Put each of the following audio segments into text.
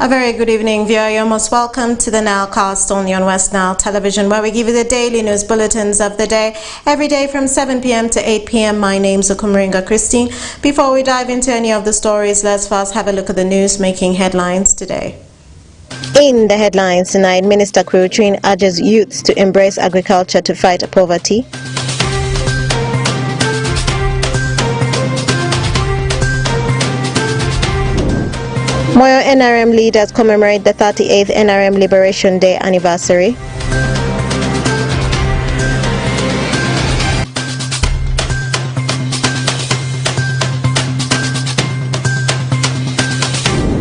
A very good evening, viewer. You're most welcome to the NILE CAST only on West Nile Television, where we give you the daily news bulletins of the day, every day from 7 p.m. to 8 p.m. My name's Okumaringa Christine. Before we dive into any of the stories, let's first have a look at the news making headlines today. In the headlines tonight, Minister Kuruchin urges youths to embrace agriculture to fight poverty. Moyo NRM leaders commemorate the 38th NRM Liberation Day anniversary.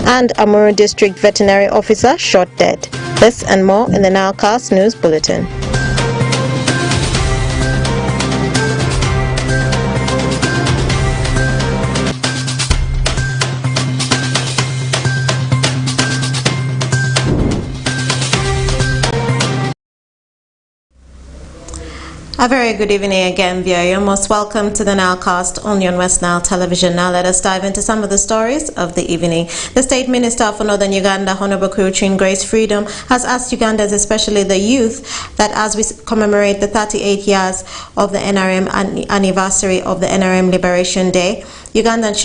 And Amuru District Veterinary Officer shot dead. This and more in the NILE CAST News Bulletin. A very good evening again, viewer. You're most welcome to the NILE CAST only on West Nile Television. Now let us dive into some of the stories of the evening. The State Minister for Northern Uganda, Honorable Kuruchin Grace Freedom, has asked Ugandans, especially the youth, that as we commemorate the 38 years of the NRM anniversary of the NRM Liberation Day, Ugandans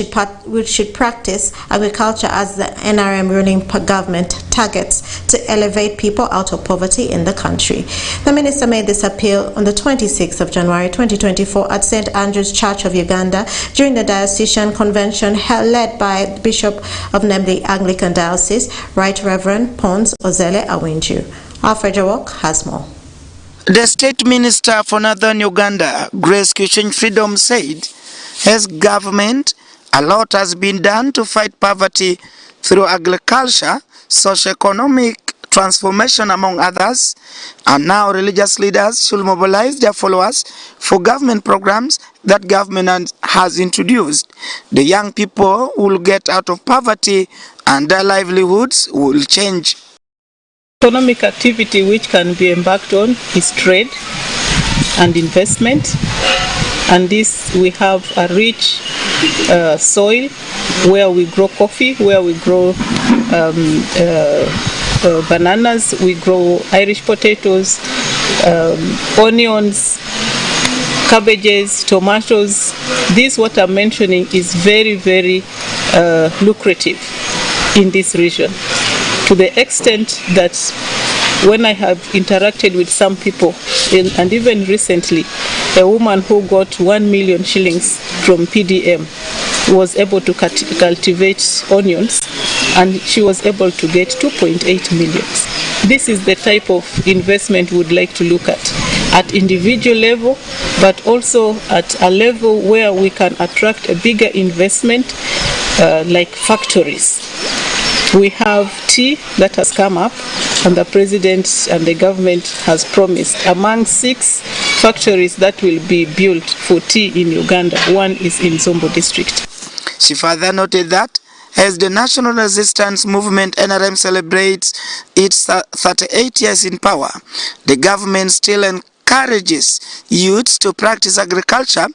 should practice agriculture as the NRM ruling government targets to elevate people out of poverty in the country. The minister made this appeal on the 26th of January 2024 at St. Andrew's Church of Uganda during the diocesan convention led by the Bishop of Nemli Anglican Diocese, Right Reverend Pons Ozele Awinju. Alfred Jawok has more. The State Minister for Northern Uganda, Grace Kuruchin Freedom, said, as government, a lot has been done to fight poverty through agriculture, socio-economic transformation among others, and now religious leaders should mobilize their followers for government programs that government has introduced. The young people will get out of poverty and their livelihoods will change. Economic activity which can be embarked on is trade and investment. And this, we have a rich soil where we grow coffee, where we grow bananas, we grow Irish potatoes, onions, cabbages, tomatoes. This, what I'm mentioning, is very, very lucrative in this region, to the extent that when I have interacted with some people, and even recently, a woman who got 1 million shillings from PDM was able to cultivate onions, and she was able to get 2.8 million. This is the type of investment we would like to look at individual level, but also at a level where we can attract a bigger investment, like factories. We have tea that has come up, and the President and the government has promised among 6 factories that will be built for tea in Uganda. One is in Zombo district. She further noted that as the National Resistance Movement NRM celebrates its 38 years in power, the government still encourages youths to practice agriculture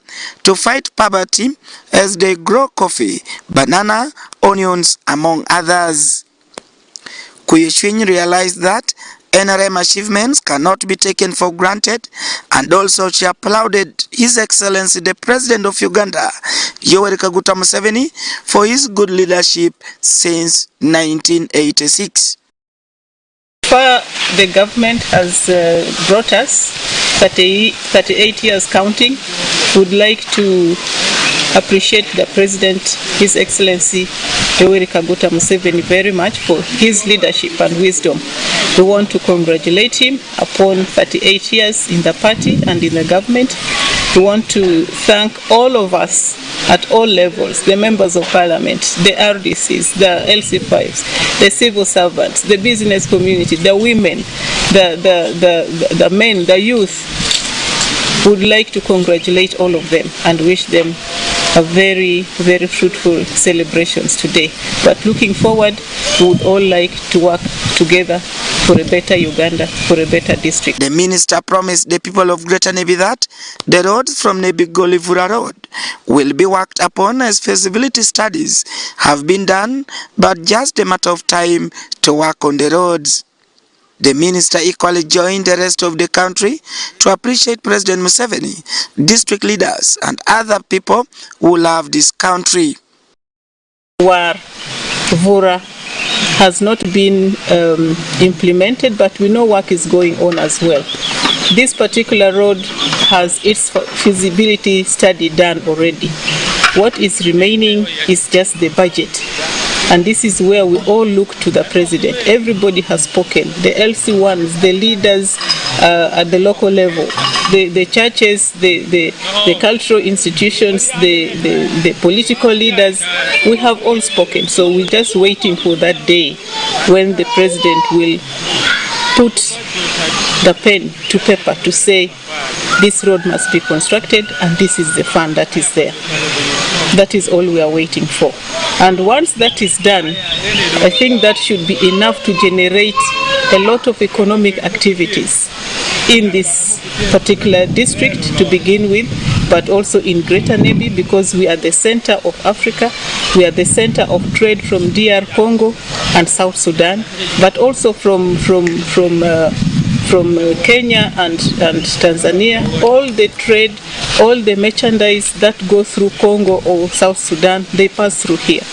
to fight poverty as they grow coffee, banana, onions, among others. Kuruchin realized that NRM achievements cannot be taken for granted, and also she applauded His Excellency the President of Uganda, Yoweri Kaguta Museveni, for his good leadership since 1986. Far the government has brought us 38 years counting. Would like to appreciate the President, His Excellency Yoweri Kaguta Museveni, very much for his leadership and wisdom. We want to congratulate him upon 38 years in the party and in the government. We want to thank all of us at all levels, the members of parliament, the RDCs, the LC5s, the civil servants, the business community, the women, the men, the youth. Would like to congratulate all of them and wish them a very, very fruitful celebrations today. But looking forward, we would all like to work together for a better Uganda, for a better district. The minister promised the people of Greater Nebi that the roads from Nebi-Golivura Road will be worked upon as feasibility studies have been done, but just a matter of time to work on the roads. The minister equally joined the rest of the country to appreciate President Museveni, district leaders, and other people who love this country. War, Vura has not been implemented, but we know work is going on as well. This particular road has its feasibility study done already. What is remaining is just the budget. And this is where we all look to the president. Everybody has spoken. The LC1s, the leaders at the local level, the churches, the cultural institutions, the political leaders, we have all spoken. So we're just waiting for that day when the president will put the pen to paper to say this road must be constructed and this is the fund that is there. That is all we are waiting for. And once that is done, I think that should be enough to generate a lot of economic activities in this particular district to begin with, but also in Greater Nebi, because we are the center of Africa, we are the center of trade from DR Congo and South Sudan, but also from Kenya and Tanzania. All the trade, all the merchandise that go through Congo or South Sudan, they pass through here.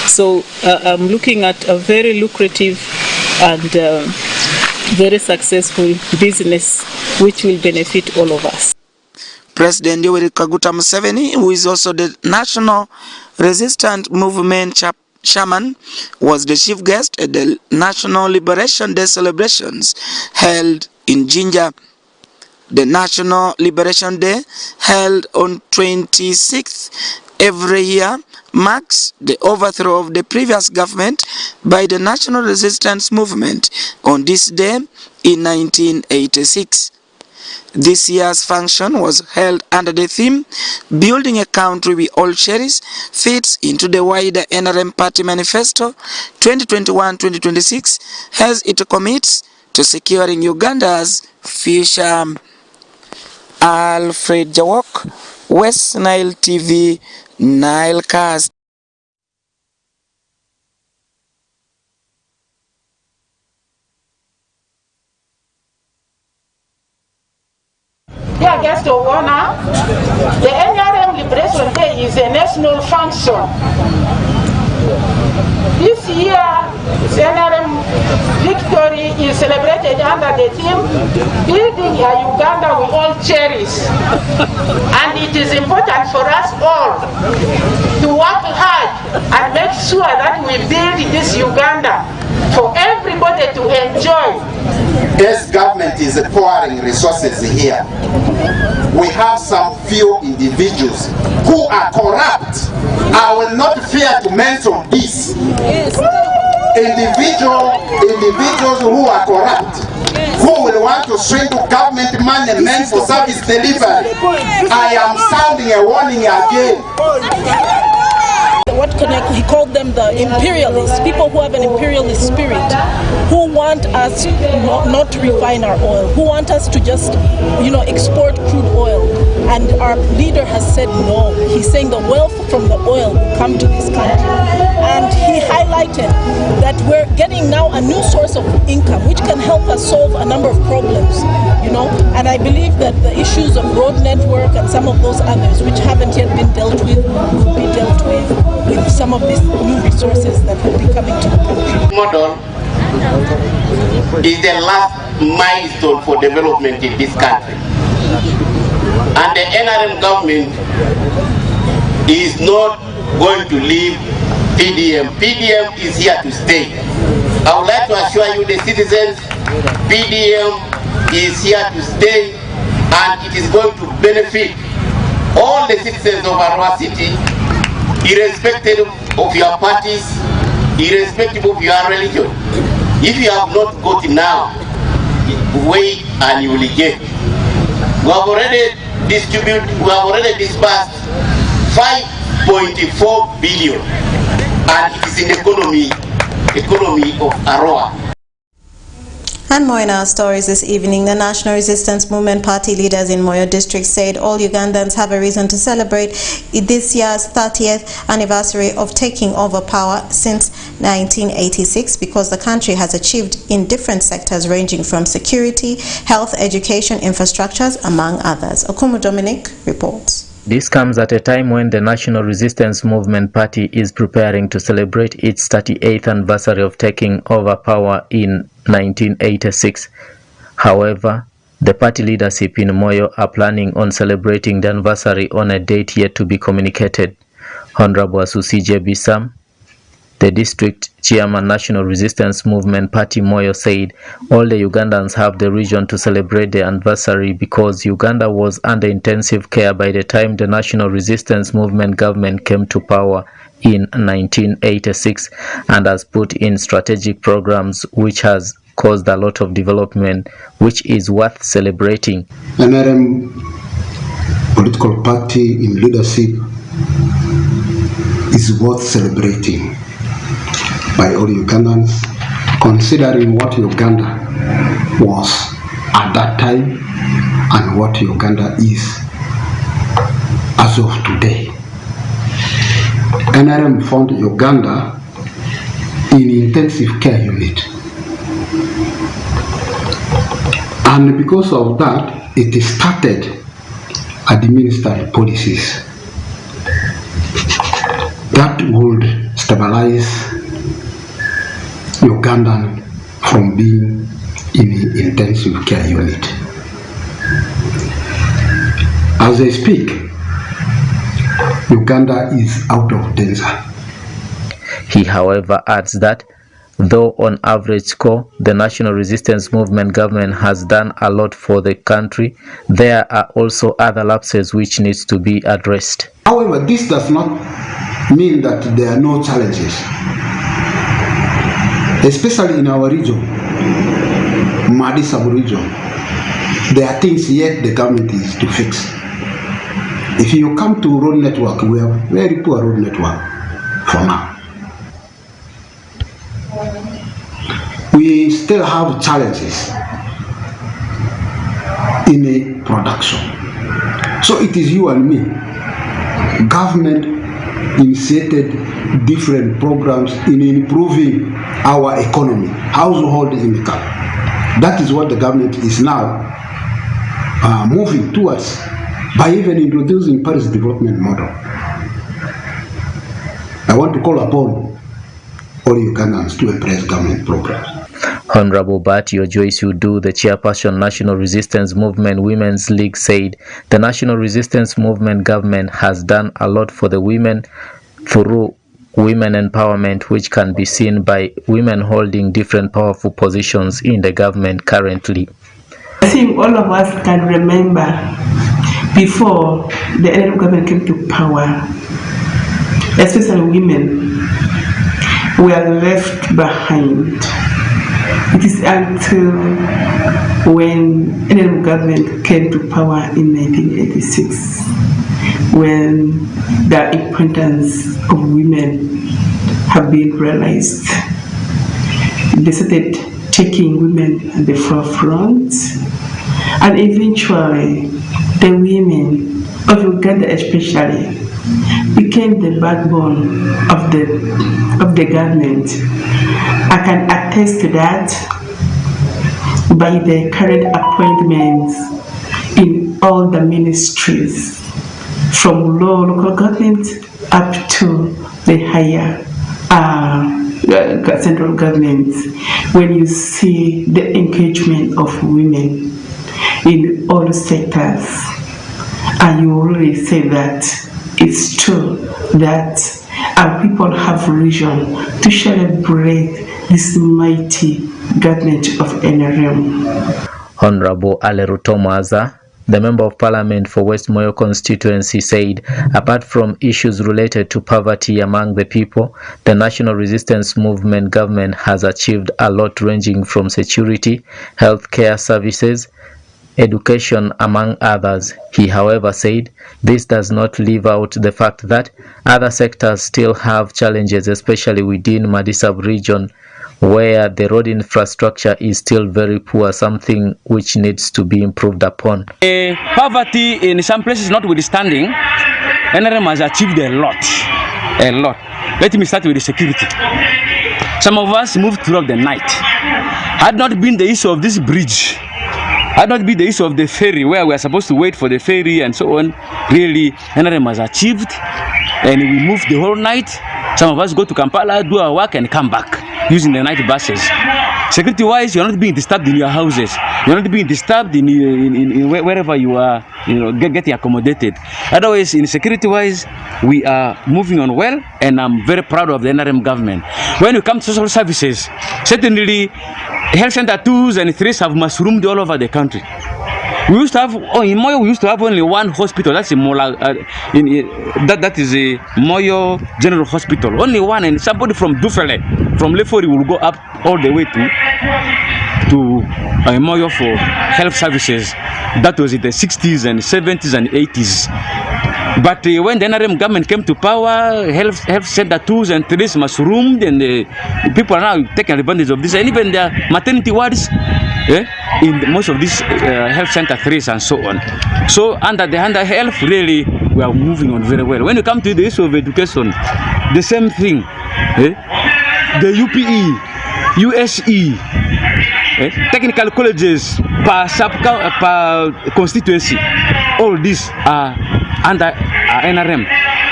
So I'm looking at a very lucrative and very successful business which will benefit all of us. President Yoweri Kaguta Museveni, who is also the National Resistance Movement chairman, was the chief guest at the National Liberation Day celebrations held in Jinja. The National Liberation Day, held on 26th every year, marks the overthrow of the previous government by the National Resistance Movement on this day in 1986. This year's function was held under the theme, Building a Country We All Cherish, fits into the wider NRM Party Manifesto 2021-2026 as it commits to securing Uganda's future. Alfred Jawok, West Nile TV, Nile Cast. Dear guest of honor, the NRM Liberation Day is a national function. This year, NRM victory is celebrated under the theme, Building a Uganda we all cherish. And it is important for us all to work hard and make sure that we build this Uganda for everybody to enjoy. This government is pouring resources here. We have some few individuals who are corrupt. I will not fear to mention this. Individuals who are corrupt, who will want to swindle government money meant for service delivery. I am sounding a warning again. He called them the imperialists, people who have an imperialist spirit, who want us not to refine our oil, who want us to just, export crude oil. And our leader has said no. He's saying the wealth from the oil will come to this country. And he highlighted that we're getting now a new source of income, which can help us solve a number of problems, And I believe that the issues of road network and some of those others, which haven't yet been dealt with, will be dealt with some of these new resources that will be coming to the country. Model is the last milestone for development in this country. And the NRM government is not going to leave PDM. PDM is here to stay. I would like to assure you, the citizens, PDM is here to stay, and it is going to benefit all the citizens of Arua City, irrespective of your parties, irrespective of your religion. If you have not got it now, wait and you will get. We have already disbursed 5.4 billion, and it is in the economy of Arua. And more in our stories this evening. The National Resistance Movement Party leaders in Moyo District said all Ugandans have a reason to celebrate this year's 30th anniversary of taking over power since 1986 because the country has achieved in different sectors ranging from security, health, education, infrastructures, among others. Okumu Dominic reports. This comes at a time when the National Resistance Movement Party is preparing to celebrate its 38th anniversary of taking over power in 1986. However, the party leadership in Moyo are planning on celebrating the anniversary on a date yet to be communicated. Honorable Asusi Bisam, the district chairman, National Resistance Movement Party Moyo, said all the Ugandans have the reason to celebrate the anniversary because Uganda was under intensive care by the time the National Resistance Movement government came to power in 1986 and has put in strategic programs which has caused a lot of development, which is worth celebrating. NRM political party in leadership is worth celebrating by all Ugandans, considering what Uganda was at that time and what Uganda is as of today. NRM found Uganda in intensive care unit, and because of that, it started administering policies that would stabilize Ugandan from being in an intensive care unit. As I speak, Uganda is out of danger. He, however, adds that though on average score, the National Resistance Movement government has done a lot for the country, there are also other lapses which needs to be addressed. However, this does not mean that there are no challenges. Especially in our region, Madi sub-region, there are things yet the government is to fix. If you come to road network, we have very poor road network for now. We still have challenges in a production. So it is you and me. Government initiated different programs in improving our economy, household income. That is what the government is now moving towards by even introducing Paris development model. I want to call upon all Ugandans to embrace government programs. Honorable Batio Joyce Udu, the chairperson National Resistance Movement Women's League, said the National Resistance Movement government has done a lot for the women through women empowerment, which can be seen by women holding different powerful positions in the government currently. I think all of us can remember before the NRM government came to power, especially women were left behind. It is until when NRM government came to power in 1986 when the importance of women have been realized. They started taking women at the forefront, and eventually the women of Uganda especially became the backbone of the government. I can attest to that by the current appointments in all the ministries, from local government up to the higher central government. When you see the engagement of women in all sectors, and you really say that it's true that our people have reason to celebrate this mighty government of NRM. Honorable Aleruto Maza, the Member of Parliament for West Moyo constituency, said apart from issues related to poverty among the people, the National Resistance Movement government has achieved a lot ranging from security, healthcare services, education, among others. He, however, said this does not leave out the fact that other sectors still have challenges, especially within Madi sub-region, where the road infrastructure is still very poor, something which needs to be improved upon. Poverty in some places notwithstanding, NRM has achieved a lot. Let me start with the security. Some of us moved throughout the night. Had not been the issue of this bridge, had not been the issue of the ferry where we are supposed to wait for the ferry and so on, really NRM has achieved, and we moved the whole night. Some of us go to Kampala, do our work and come back using the night buses. Security wise, you're not being disturbed in your houses. You're not being disturbed in wherever you are, getting accommodated. Otherwise, in security wise, we are moving on well, and I'm very proud of the NRM government. When you come to social services, certainly health center 2s and 3s have mushroomed all over the country. We used to have, in Moyo, we used to have only one hospital. That's in Mola, that is a Moyo General Hospital. Only one, and somebody from Dufele, from Lefori, will go up all the way to Moyo for health services. That was in the 60s and 70s and 80s. But when the NRM government came to power, health center 2s and 3s mushroomed, and people are now taking advantage of this. And even their maternity wards, in most of these health center 3s and so on. So under health, really, we are moving on very well. When you come to the issue of education, the same thing. The UPE, USE, technical colleges per constituency, all these are under NRM.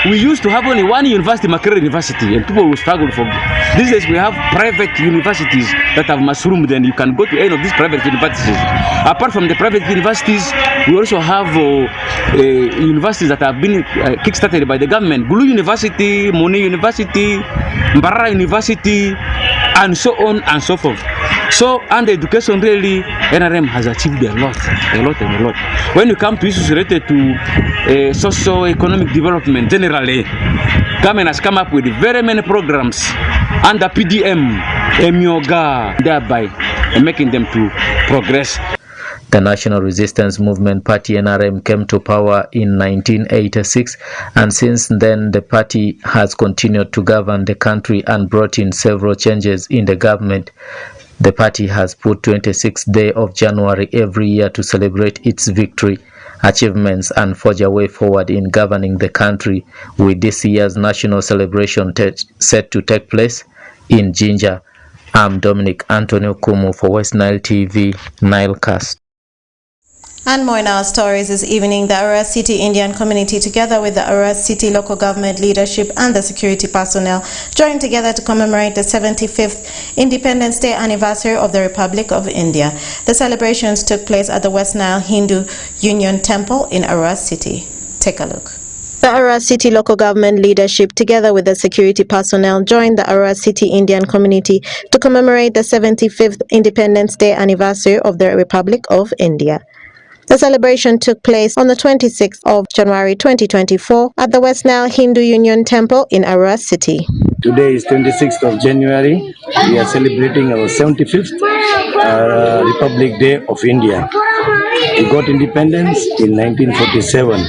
We used to have only one university, Makerere University, and people will struggle for. These days we have private universities that have mushroomed, and you can go to any of these private universities. Apart from the private universities, we also have universities that have been kick-started by the government. Gulu University, Moni University, Mbarara University, and so on and so forth. So under education, really, NRM has achieved a lot. When you come to issues related to socio-economic development, generally, government has come up with very many programs under PDM, Emyoga, thereby making them to progress. The National Resistance Movement Party NRM came to power in 1986, and since then the party has continued to govern the country and brought in several changes in the government. The party has put 26th day of January every year to celebrate its victory, achievements and forge a way forward in governing the country, with this year's national celebration set to take place in Jinja. I'm Dominic Antonio Kumu for West Nile TV, Nile Cast. And more in our stories this evening, the Arua City Indian community, together with the Arua City local government leadership and the security personnel, joined together to commemorate the 75th Independence Day anniversary of the Republic of India. The celebrations took place at the West Nile Hindu Union Temple in Arua City. Take a look. The Arua City local government leadership, together with the security personnel, joined the Arua City Indian community to commemorate the 75th Independence Day anniversary of the Republic of India. The celebration took place on the 26th of January 2024 at the West Nile Hindu Union Temple in Arua City. Today is 26th of January. We are celebrating our 75th Republic Day of India. We got independence in 1947,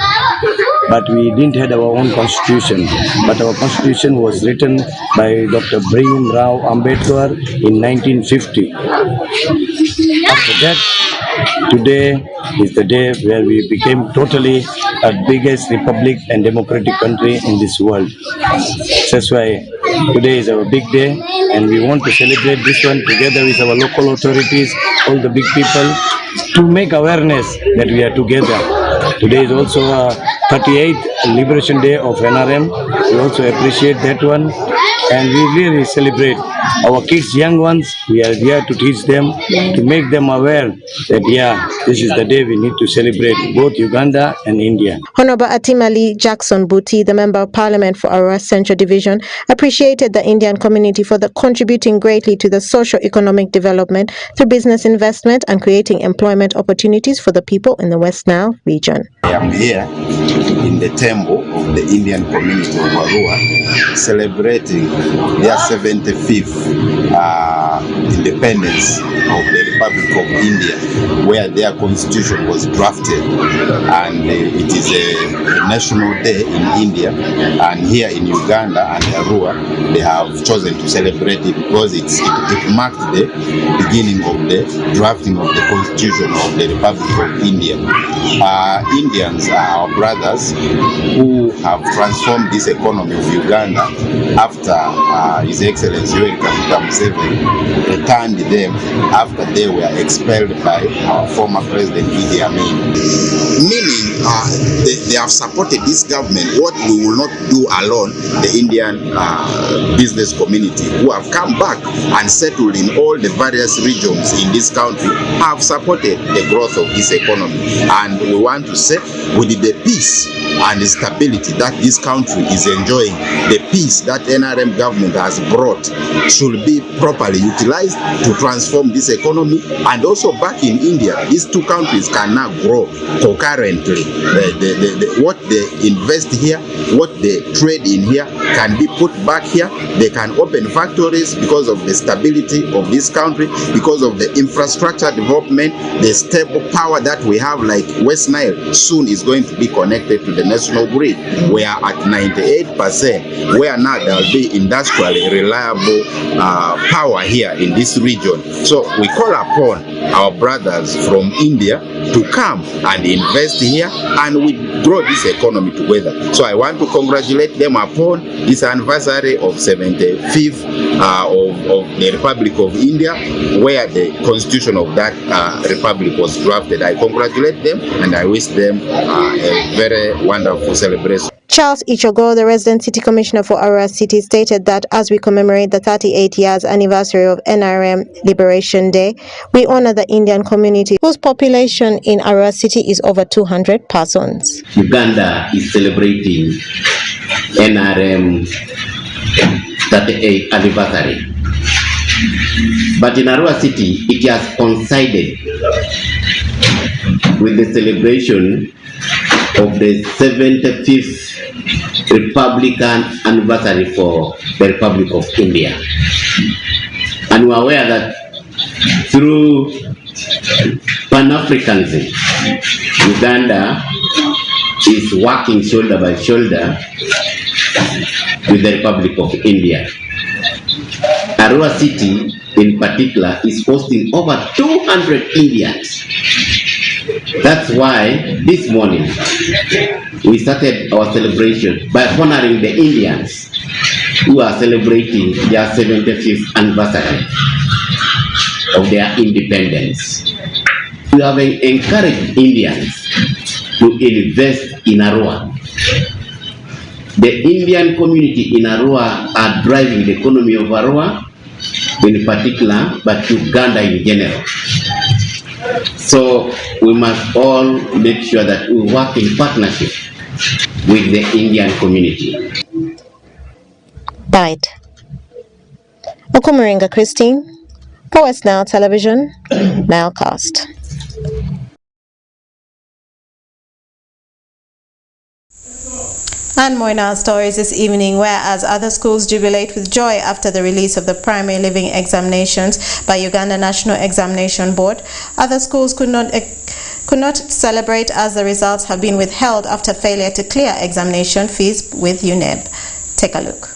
but we didn't have our own constitution. But our constitution was written by Dr. Bhim Rao Ambedkar in 1950. After that, today is the day where we became totally the biggest republic and democratic country in this world. That's why today is our big day, and we want to celebrate this one together with our local authorities, all the big people, to make awareness that we are together. Today is also a 38th Liberation Day of NRM. We also appreciate that one, and we really celebrate our kids, young ones. We are here to teach them, to make them aware that this is the day we need to celebrate both Uganda and India. Honorable Atimali Jackson Buti, the Member of Parliament for Arua Central Division, appreciated the Indian community for contributing greatly to the socio-economic development through business investment and creating employment opportunities for the people in the West Nile region. I am here in the temple of the Indian community of Arua, celebrating their 75th independence of the Republic of India, where their constitution was drafted, and it is a national day in India, and here in Uganda and Arua they have chosen to celebrate it because it marked the beginning of the drafting of the constitution of the Republic of India. Indians are our brothers who have transformed this economy of Uganda after His Excellency Yoweri Kaguta Museveni returned them after they were expelled by our former President Idi Amin. Meaning they have supported this government. What we will not do alone, the Indian business community who have come back and settled in all the various regions in this country have supported the growth of this economy. And we want to say, with the peace and the stability that this country is enjoying, the peace that NRM government has brought should be properly utilized to transform this economy. And also back in India, these two countries can now grow concurrently. What they invest here, what they trade in here can be put back here. They can open factories because of the stability of this country, because of the infrastructure development, the stable power that we have, like West Nile soon is going to be connected to the national grid. We are at 98%, where now there will be industrially reliable power here in this region. So we call upon our brothers from India to come and invest here, and we grow this economy together. So I want to congratulate them upon this anniversary of 75th of the Republic of India, where the constitution of that republic was drafted. I congratulate them and I wish them a very wonderful celebration. Charles Ichogo, the resident city commissioner for Arua City, stated that as we commemorate the 38 years anniversary of NRM Liberation Day, we honor the Indian community whose population in Arua City is over 200 persons. Uganda is celebrating NRM 38th anniversary. But in Arua City, it has coincided with the celebration of the 75th Republican anniversary for the Republic of India. And we are aware that through Pan-Africanism, Uganda is working shoulder by shoulder with the Republic of India. Arua City in particular is hosting over 200 Indians. That's why this morning we started our celebration by honoring the Indians who are celebrating their 75th anniversary of their independence. We have encouraged Indians to invest in Arua. The Indian community in Arua are driving the economy of Arua in particular, but Uganda in general. So we must all make sure that we work in partnership with the Indian community. Died. Okumaringa Christine, for West Nile Television, NILE CAST. And more in our stories this evening, whereas other schools jubilate with joy after the release of the primary living examinations by Uganda National Examination Board, other schools could not celebrate as the results have been withheld after failure to clear examination fees with UNEB. Take a look.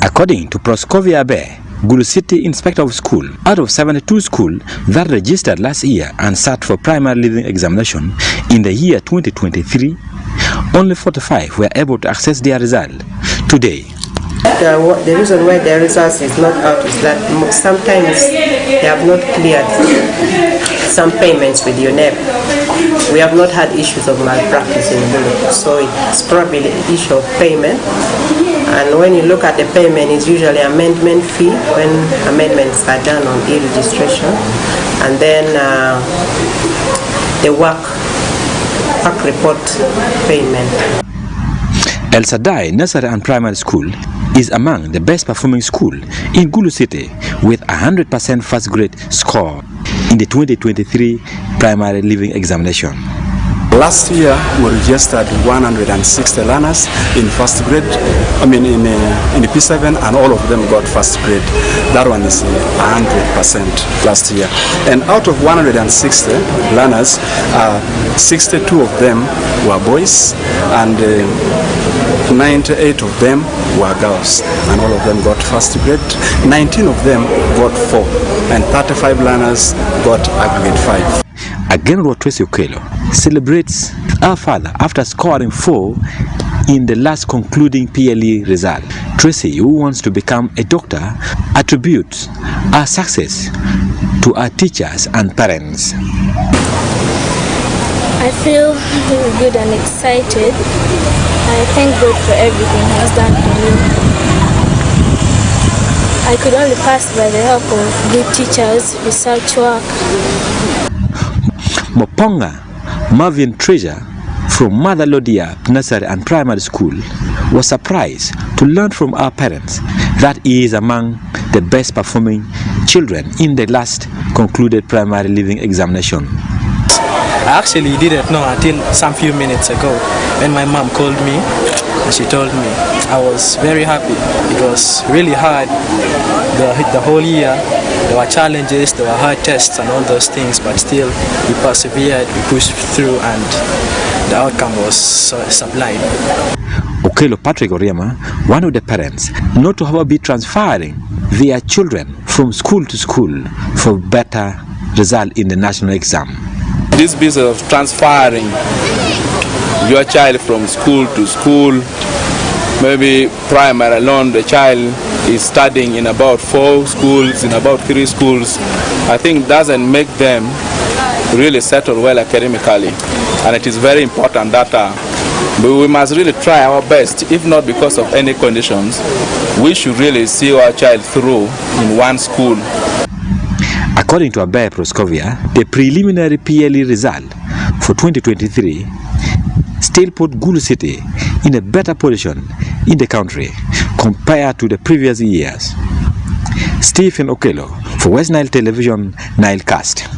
According to Proscovia Bear, Gulu City Inspector of School, out of 72 schools that registered last year and sat for primary living examination in the year 2023, only 45 were able to access their result today. The reason why their results is not out is that sometimes they have not cleared some payments with UNEB. We have not had issues of malpractice in Gulu, so it's probably the issue of payment. And when you look at the payment, it's usually amendment fee when amendments are done on e-registration, and then the work report payment. El Sadai Nursery and Primary School is among the best performing school in Gulu City with 100% first grade score in the 2023 primary living examination. Last year, we registered 160 learners in first grade, in P7, and all of them got first grade. That one is 100% last year. And out of 160 learners, 62 of them were boys, and 98 of them were girls, and all of them got first grade. 19 of them got 4, and 35 learners got a grade 5. Again, Tracy Okello celebrates her father after scoring 4 in the last concluding PLE result. Tracy, who wants to become a doctor, attributes her success to her teachers and parents. I feel really good and excited. I thank God for everything He has done for me. I could only pass by the help of good teachers, research work. Moponga Marvin Treasure from Mother Lodia Nursery and Primary School was surprised to learn from her parents that he is among the best performing children in the last concluded primary living examination. I actually didn't know until some few minutes ago when my mom called me and she told me. I was very happy. It was really hard the whole year. There were challenges, there were hard tests and all those things, but still we persevered, we pushed through, and the outcome was sublime. Okello Patrick Oriema, one of the parents, not to have be transferring their children from school to school for better result in the national exam. This business of transferring your child from school to school, maybe primary alone, the child is studying in about 4 schools, in about 3 schools, I think doesn't make them really settle well academically. And it is very important that we must really try our best, if not because of any conditions, we should really see our child through in one school. According to Abaye Proscovia, the preliminary PLE result for 2023 still put Gulu City in a better position in the country compared to the previous years. Stephen Okello for West Nile Television, NILE CAST.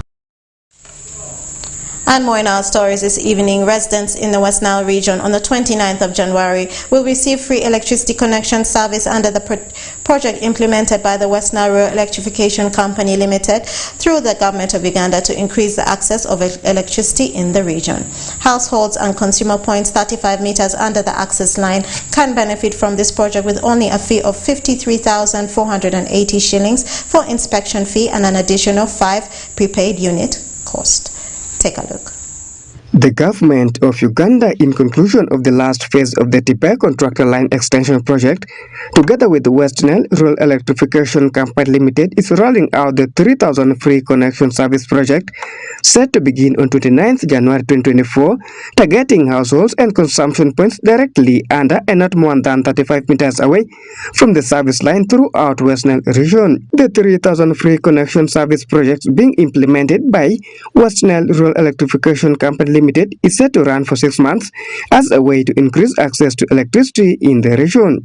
And more in our stories this evening. Residents in the West Nile region on the 29th of January will receive free electricity connection service under the project implemented by the West Nile Rural Electrification Company Limited through the government of Uganda to increase the access of electricity in the region. Households and consumer points 35 meters under the access line can benefit from this project with only a fee of 53,480 shillings for inspection fee and an additional 5 prepaid unit cost. Take a look. The government of Uganda, in conclusion of the last phase of the Tipe Contractor Line Extension Project, together with the West Nile Rural Electrification Company Limited, is rolling out the 3,000 free connection service project set to begin on 29th January 2024, targeting households and consumption points directly under and not more than 35 meters away from the service line throughout West Nile region. The 3,000 free connection service project being implemented by West Nile Rural Electrification Company Limited is set to run for 6 months as a way to increase access to electricity in the region.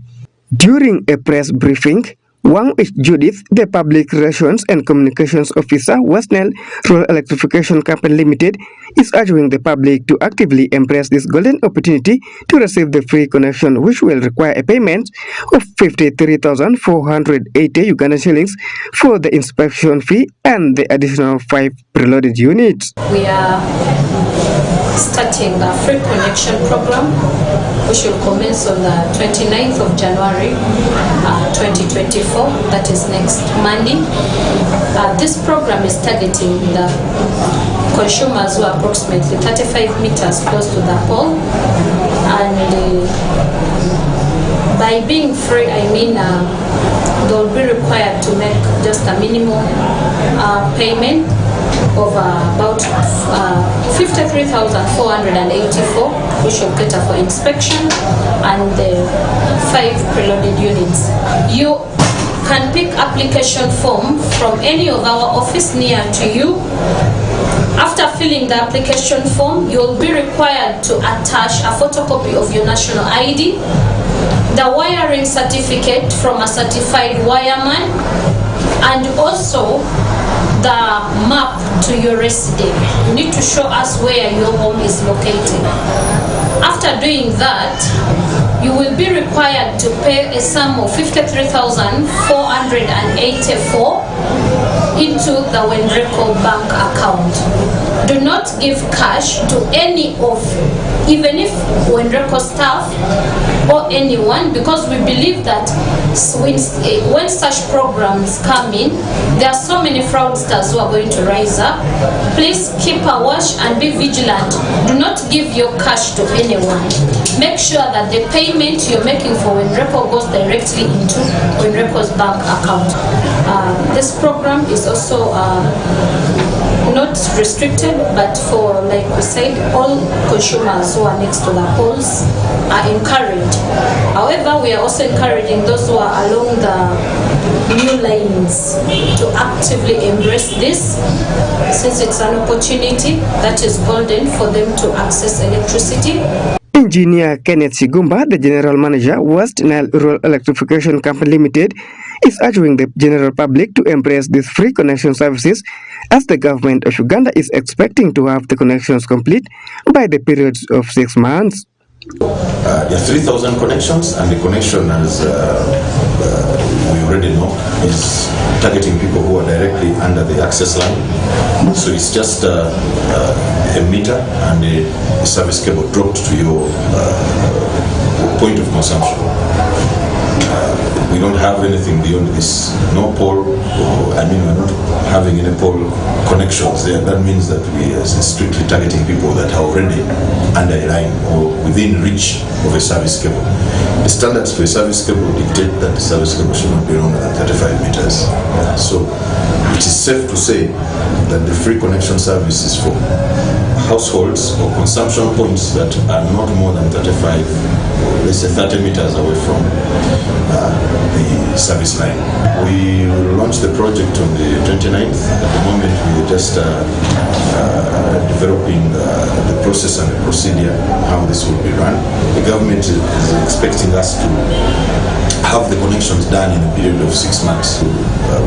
During a press briefing, Wang Judith, the Public Relations and Communications Officer, West Nile Rural Electrification Company Limited, is urging the public to actively embrace this golden opportunity to receive the free connection, which will require a payment of 53,480 Ugandan shillings for the inspection fee and the additional 5 preloaded units. We are starting the free connection program, which will commence on the 29th of January 2024, that is next Monday. This program is targeting the consumers who are approximately 35 meters close to the pole, and by being free, I mean they will be required to make just a minimum payment of about 53,484, which will cater for inspection and the 5 preloaded units. You can pick application form from any of our office near to you. After filling the application form, you will be required to attach a photocopy of your national ID, the wiring certificate from a certified wireman, and also the map to your residence. You need to show us where your home is located. After doing that, you will be required to pay a sum of 53,484 into the Wenreco bank account. Do not give cash to any of, even if Wenreco staff or anyone, because we believe that when such programs come in, there are so many fraudsters who are going to rise up. Please keep a watch and be vigilant. Do not give your cash to anyone. Make sure that the payment you're making for Wenreco goes directly into Wenreco's bank account. This program is also not restricted, but for, like we said, all consumers who are next to the polls are encouraged. However, we are also encouraging those who are along the new lines to actively embrace this, since it's an opportunity that is golden for them to access electricity. Engineer Kenneth Sigumba, the General Manager, West Nile Rural Electrification Company Limited, is urging the general public to embrace these free connection services, as the government of Uganda is expecting to have the connections complete by the periods of 6 months. There are 3,000 connections, and the connection, as we already know, is targeting people who are directly under the access line. So it's just a meter and a service cable dropped to your point of consumption. We don't have anything beyond this. No pole, we're not having any pole connections there. That means that we are strictly targeting people that are already under a line or within reach of a service cable. The standards for a service cable dictate that the service cable should not be longer than 35 meters. So it is safe to say that the free connection service is for households or consumption points that are not more than 35, or let's say 30 meters away from the service line. We will launch the project on the 29th. At the moment, we are just developing the process and the procedure, how this will be run. The government is expecting us to have the connections done in a period of 6 months. So we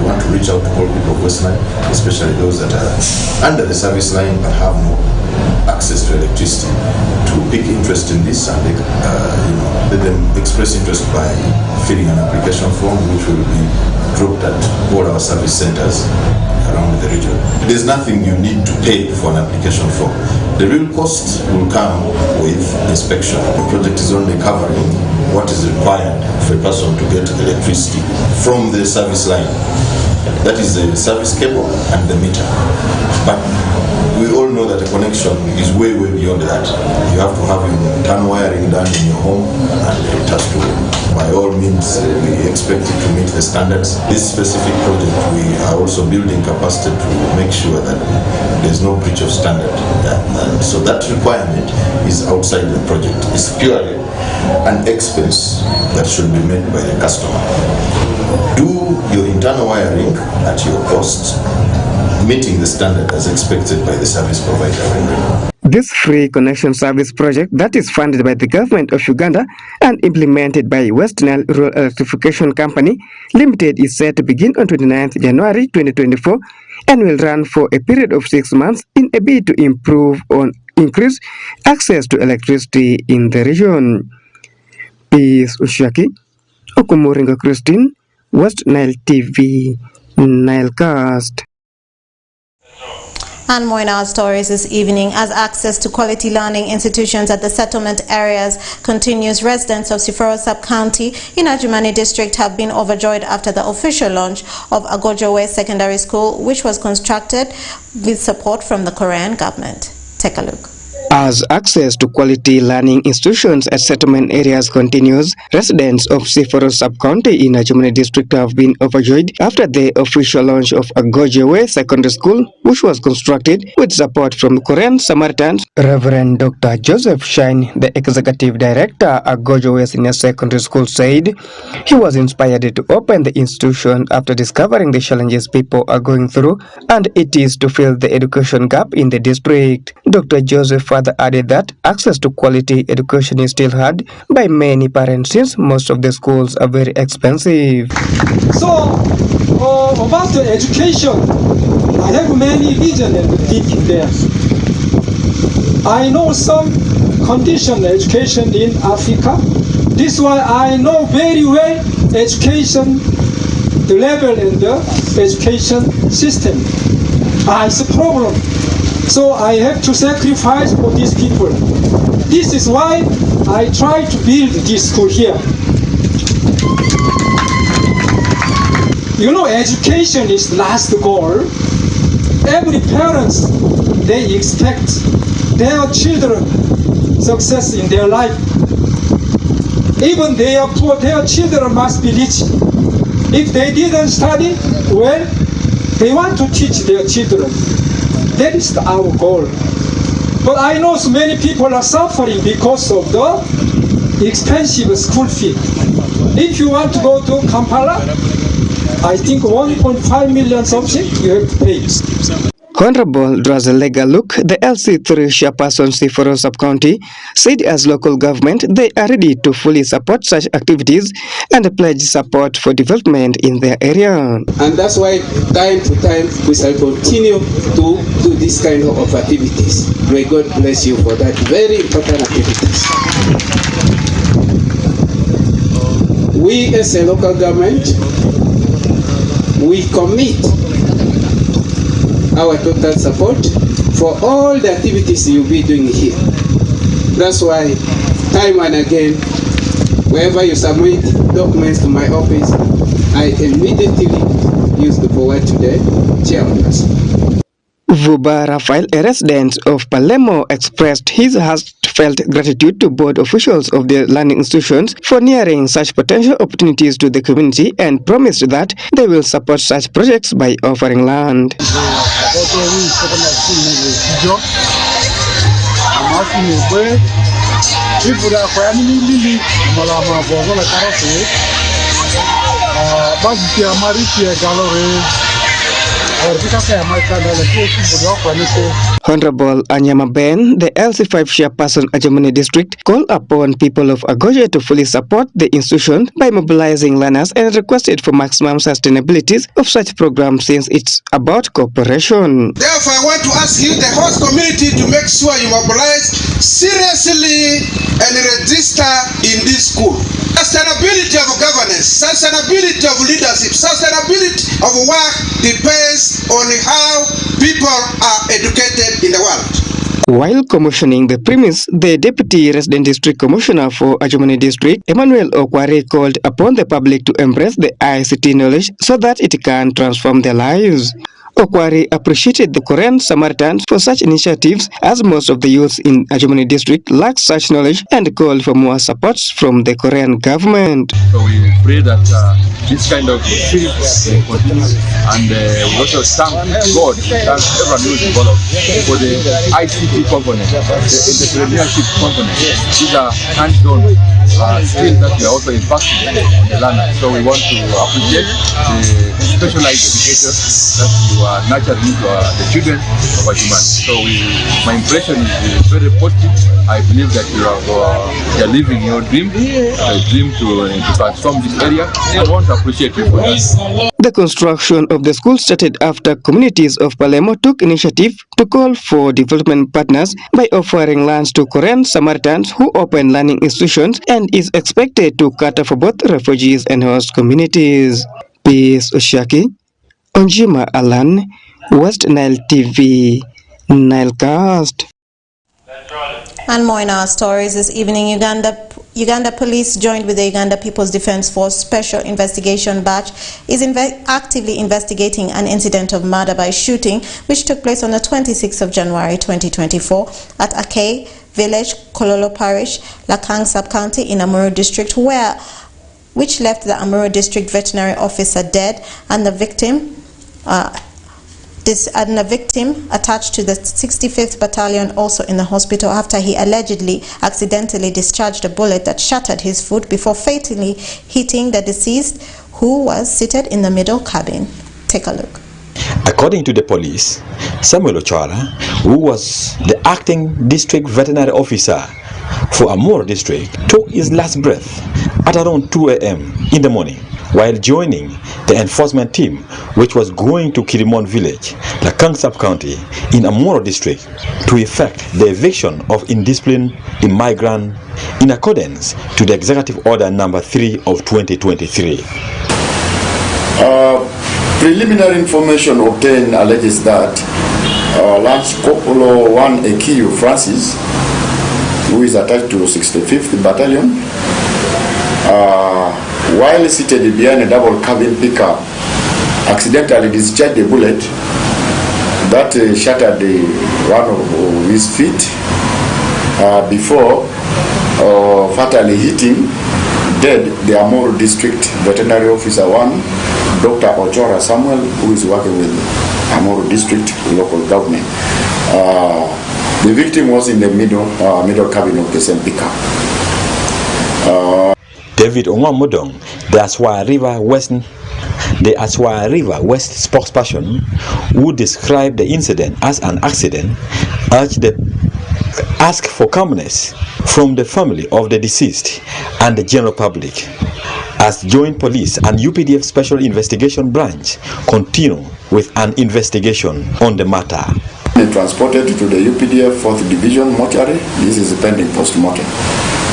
want to reach out to all people of West Nile, especially those that are under the service line but have no access to electricity, to pick interest in this and let them express interest by filling an application form, which will be dropped at all our service centers around the region. There's nothing you need to pay for an application form. The real cost will come with inspection. The project is only covering what is required for a person to get electricity from the service line. That is the service cable and the meter. But we all know that a connection is way beyond that. You have to have your internal wiring done in your home, and it has to, by all means, we expect it to meet the standards. This specific project, we are also building capacity to make sure that there's no breach of standard. And so that requirement is outside the project. It's purely an expense that should be made by the customer. Do your internal wiring at your cost, meeting the standard as expected by the service provider. This free connection service project that is funded by the government of Uganda and implemented by West Nile Rural Electrification Company Limited is set to begin on 29th January 2024 and will run for a period of 6 months in a bid to increase access to electricity in the region. Peace Ushaki, Okumuringa Christine, West Nile TV, Nile Cast. And more in our stories this evening. As access to quality learning institutions at the settlement areas continues, residents of Siforo Sub-County in Ajumani District have been overjoyed after the official launch of Agojowe Secondary School, which was constructed with support from the Korean government. Take a look. As access to quality learning institutions at settlement areas continues, residents of Siforo Sub-County in Ajumani District have been overjoyed after the official launch of Agojowe Secondary School, which was constructed with support from Korean Samaritans. Reverend Dr. Joseph Shine, the Executive Director at Agojowe Senior Secondary School, said he was inspired to open the institution after discovering the challenges people are going through, and it is to fill the education gap in the district. Dr. Joseph further added that access to quality education is still hard by many parents since most of the schools are very expensive. So, about the education, I have many vision and thinking there. I know some condition education in Africa. This is why I know very well education, the level and the education system. It's a problem. So I have to sacrifice for these people. This is why I try to build this school here. You know, education is last goal. Every parents, they expect their children success in their life. Even they are poor, their children must be rich. If they didn't study, well, they want to teach their children. That is our goal. But I know so many people are suffering because of the expensive school fee. If you want to go to Kampala, I think 1.5 million something you have to pay. Honorable Drazelega Luke, the LC3 chairperson Siforo Sub-County, said as local government they are ready to fully support such activities and pledge support for development in their area. And that's why time to time we shall continue to do this kind of activities. May God bless you for that very important activities. We as a local government, we commit our total support for all the activities you'll be doing here. That's why time and again, wherever you submit documents to my office, I immediately use the forward to the chairperson. Vuba Rafael, a resident of Palermo, expressed his heartfelt gratitude to board officials of the learning institutions for nearing such potential opportunities to the community and promised that they will support such projects by offering land. Honorable Anyama Ben, the LC5 chairperson Ajamuni district, called upon people of Agoje to fully support the institution by mobilizing learners and requested for maximum sustainability of such programs since it's about cooperation. Therefore, I want to ask you, the host community, to make sure you mobilize seriously and register in this school. Sustainability of governance, sustainability of leadership, sustainability of work depends on how people are educated in the world. While commissioning the premise, the Deputy Resident District Commissioner for Ajamuni District, Emmanuel Okwari, called upon the public to embrace the ICT knowledge so that it can transform their lives. Okwari appreciated the Korean Samaritans for such initiatives as most of the youth in Ajamuni district lack such knowledge and called for more support from the Korean government. So we pray that this kind of spirit will continue, and we also thank God, thank everyone who is involved for the ICT component, the entrepreneurship component. These are hands-on skills that we are also impacting on the learners. So we want to appreciate the specialized education that you are nurturing into the children of Ajamuni. So my impression is very positive. I believe that you are living your dream, a dream to transform this area, and I want to appreciate you for that. The construction of the school started after communities of Palermo took initiative to call for development partners by offering lands to Korean Samaritans who open learning institutions and is expected to cater for both refugees and host communities. Peace Oshaki, Onjima Alan, West Nile TV, Nile Cast. And more in our stories this evening. Uganda police, joined with the Uganda People's Defense Force Special Investigation Batch, is actively investigating an incident of murder by shooting which took place on the 26th of January 2024 at Akay Village, Kololo Parish, Lakang Sub-County in Amuru District, which left the Amuru District Veterinary Officer dead and the victim attached to the 65th Battalion also in the hospital after he allegedly accidentally discharged a bullet that shattered his foot before fatally hitting the deceased, who was seated in the middle cabin. Take a look. According to the police, Samuel Ochoala, who was the acting district veterinary officer for Amur district, took his last breath at around 2 a.m. in the morning while joining the enforcement team which was going to Kirimon village, Lakang sub-county in Amoro district to effect the eviction of indisciplined immigrant in accordance to the Executive Order number 3 of 2023. Preliminary information obtained alleges that Lance Corporal 1 Ekiyu Francis, who is attached to 65th Battalion, while seated behind a double cabin pickup, accidentally discharged a bullet that shattered one of his feet before fatally hitting dead the Amoro District Veterinary Officer 1, Dr. Ochora Samuel, who is working with Amoro District local government. The victim was in the middle cabin of the same pickup. David Onwamudong, the Aswaya River West spokesperson, who described the incident as an accident, asked for calmness from the family of the deceased and the general public, as Joint Police and UPDF Special Investigation Branch continue with an investigation on the matter. Transported to the UPDF 4th Division mortuary. This is pending post-mortem.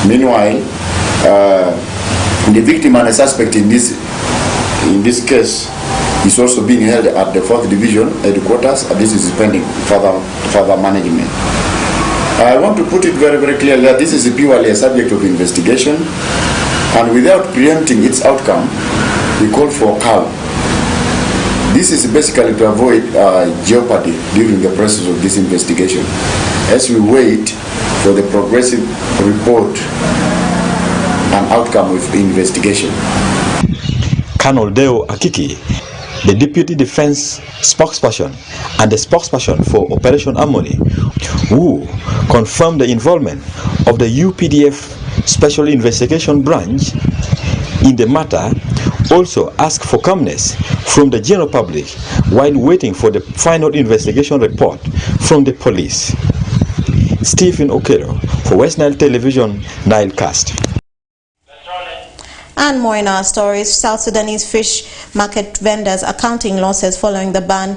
Meanwhile, the victim and a suspect in this case is also being held at the 4th Division headquarters, and this is pending further management. I want to put it very, very clearly that this is purely a subject of investigation, and without preempting its outcome, we call for calm. This is basically to avoid jeopardy during the process of this investigation, as we wait for the progressive report and outcome of the investigation. Colonel Deo Akiki, the Deputy Defense Spokesperson and the spokesperson for Operation Harmony, who confirmed the involvement of the UPDF Special Investigation Branch in the matter, also asked for calmness from the general public while waiting for the final investigation report from the police. Stephen Okero for West Nile Television, Nile Cast. And more in our stories, South Sudanese fish market vendors are counting losses following the ban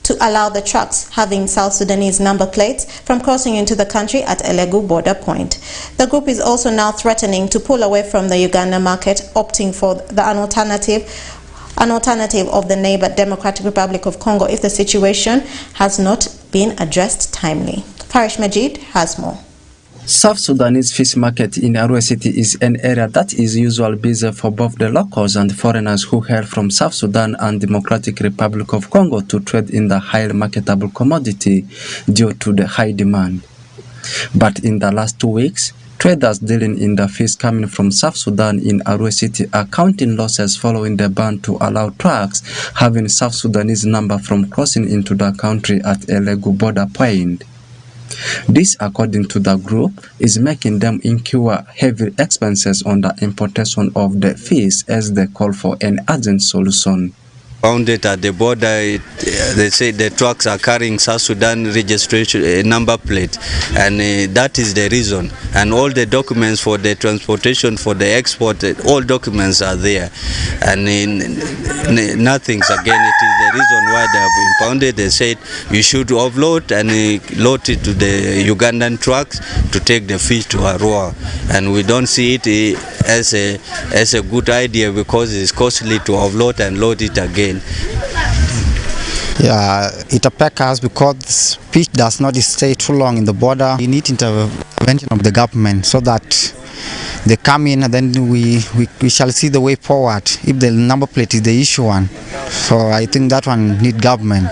to allow the trucks having South Sudanese number plates from crossing into the country at Elegu border point. The group is also now threatening to pull away from the Uganda market, opting for an alternative of the neighbor Democratic Republic of Congo if the situation has not been addressed timely. Parish Majid has more. South Sudanese fish market in Arua City is an area that is usually busy for both the locals and foreigners who hail from South Sudan and Democratic Republic of Congo to trade in the highly marketable commodity due to the high demand. But in the last 2 weeks, traders dealing in the fish coming from South Sudan in Arua City are counting losses following the ban to allow trucks having South Sudanese number from crossing into the country at Elegu border point. This, according to the group, is making them incur heavy expenses on the importation of the fish as they call for an urgent solution. Found it at the border. They say the trucks are carrying South Sudan registration number plate, and that is the reason. And all the documents for the transportation, for the export, all documents are there, and nothing's again. It is the reason why they have impounded. They said you should offload and load it to the Ugandan trucks to take the fish to Arua, and we don't see it as a good idea because it's costly to offload and load it again. Yeah, it affects us because fish does not stay too long in the border. We need intervention of the government so that they come in and then we shall see the way forward if the number plate is the issue one. So I think that one need government.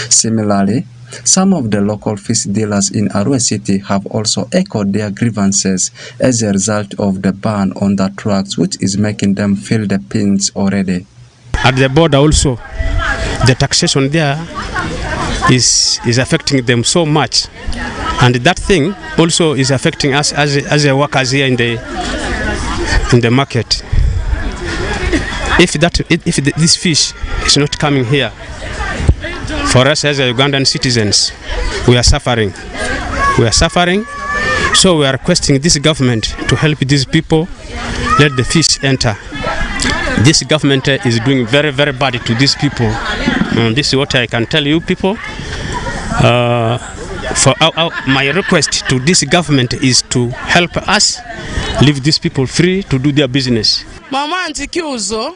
Similarly, some of the local fish dealers in Arua City have also echoed their grievances as a result of the ban on the trucks, which is making them feel the pinch already. At the border also, the taxation there is affecting them so much, and that thing also is affecting us as a workers here in the market. If this fish is not coming here, for us as Ugandan citizens, we are suffering. We are suffering, so we are requesting this government to help these people, let the fish enter. this government is doing very, very bad to these people. This is what I can tell you people. My request to this government is to help us leave these people free to do their business. Mama antikiuzo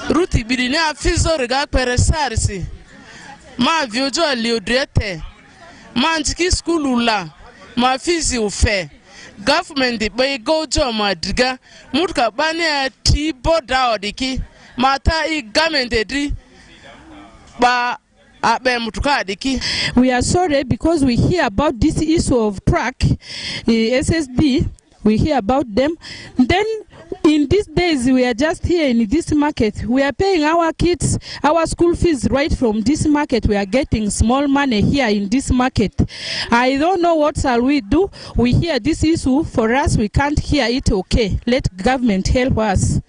ruti bidine afizo rega peresarisi ma viojo liodrete ma antiki skulula ma fizi ufe government bay gojo madriga mutka bane ti boda odiki mata I government edri ba. We are sorry because we hear about this issue of truck, SSD, we hear about them. Then in these days we are just here in this market. We are paying our kids, our school fees right from this market. We are getting small money here in this market. I don't know what shall we do. We hear this issue, for us we can't hear it okay. Let government help us.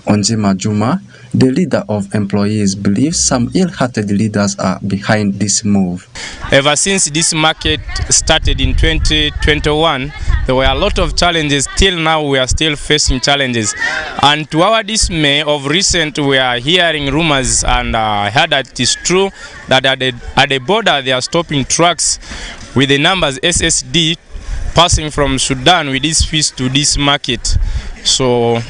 Onjima Juma, the leader of employees, believes some ill-hearted leaders are behind this move. Ever since this market started in 2021, there were a lot of challenges. Till now, we are still facing challenges. And to our dismay, of recent, we are hearing rumors, and I heard that it is true that at the border they are stopping trucks with the numbers SSD passing from Sudan with this fees to this market. So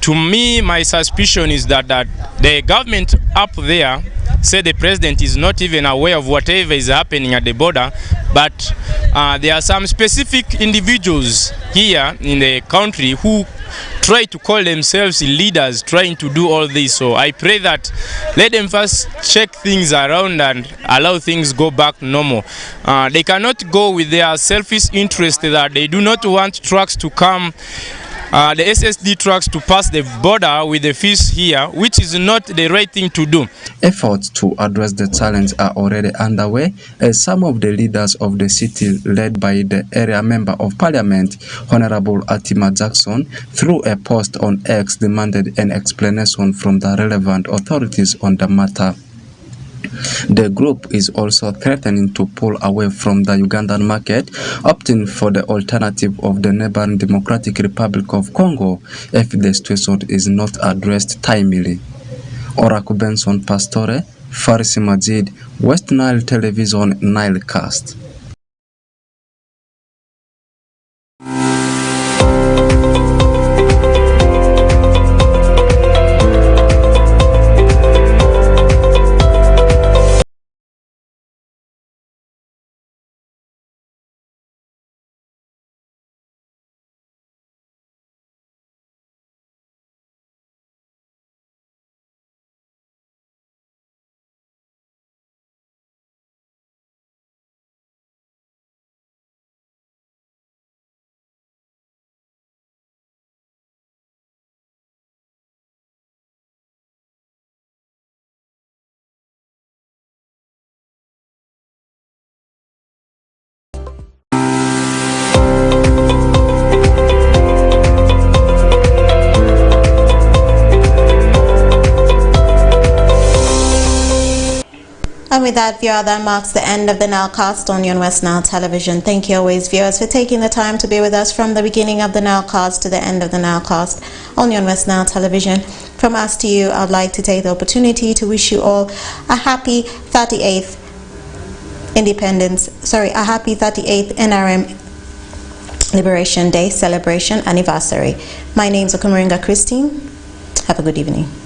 to me, my suspicion is that the government up there say the president is not even aware of whatever is happening at the border, but there are some specific individuals here in the country who try to call themselves leaders trying to do all this. So I pray that let them first check things around and allow things go back normal. They cannot go with their selfish interest that they do not want trucks to come, the SSD trucks to pass the border with the fees here, which is not the right thing to do. Efforts to address the challenge are already underway, as some of the leaders of the city, led by the area member of parliament, Honorable Atima Jackson, through a post on X, demanded an explanation from the relevant authorities on the matter. The group is also threatening to pull away from the Ugandan market, opting for the alternative of the neighboring Democratic Republic of Congo if the situation is not addressed timely. Oraku Benson Pastore, Farisi Majid, West Nile Television, NILE CAST. And with that, viewer, that marks the end of the NILE Cast on West Nile Television. Thank you always, viewers, for taking the time to be with us from the beginning of the NILE Cast to the end of the NILE Cast on West Nile Television. From us to you, I'd like to take the opportunity to wish you all a happy 38th NRM Liberation Day celebration anniversary. My name's Okumuringa Christine. Have a good evening.